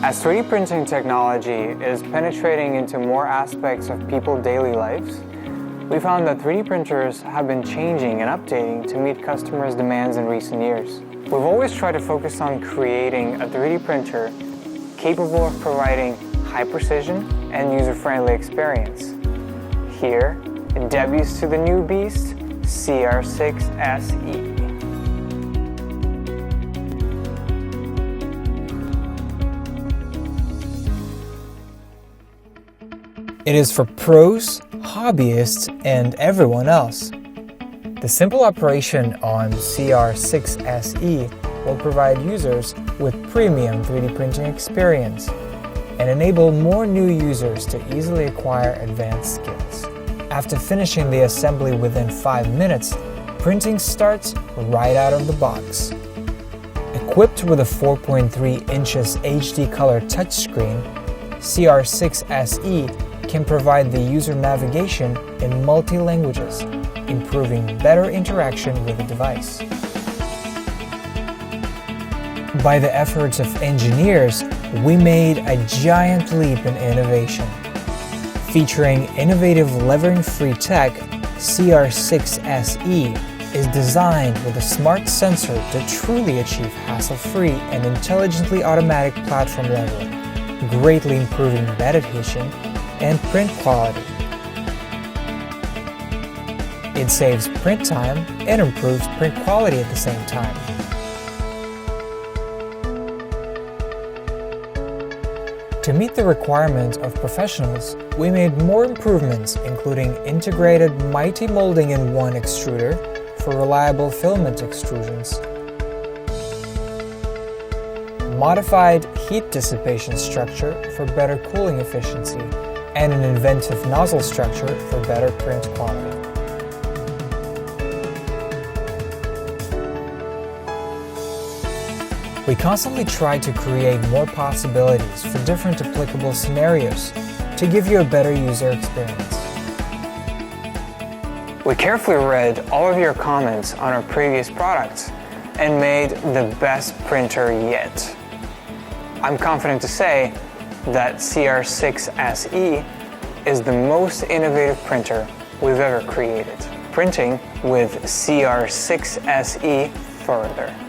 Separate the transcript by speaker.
Speaker 1: As 3D printing technology is penetrating into more aspects of people's daily lives, we found that 3D printers have been changing and updating to meet customers' demands in recent years. We've always tried to focus on creating a 3D printer capable of providing high precision and user-friendly experience. Here, it debuts to the new beast, CR-6 SE.
Speaker 2: It is for pros, hobbyists, and everyone else. The simple operation on CR-6 SE will provide users with premium 3D printing experience and enable more new users to easily acquire advanced skills. After finishing the assembly within 5 minutes, printing starts right out of the box. Equipped with a 4.3 inches HD color touchscreen, CR-6 SE can provide the user navigation in multi-languages, improving better interaction with the device. By the efforts of engineers, we made a giant leap in innovation. Featuring innovative levering-free tech, CR-6 SE is designed with a smart sensor to truly achieve hassle-free and intelligently automatic platform leveling, greatly improving bed adhesion and print quality. It saves print time and improves print quality at the same time. To meet the requirements of professionals, we made more improvements, including integrated mighty molding in one extruder for reliable filament extrusions, modified heat dissipation structure for better cooling efficiency, and an inventive nozzle structure for better print quality. We constantly try to create more possibilities for different applicable scenarios to give you a better user experience.
Speaker 1: We carefully read all of your comments on our previous products and made the best printer yet. I'm confident to say that CR-6 SE is the most innovative printer we've ever created. Printing with CR-6 SE further.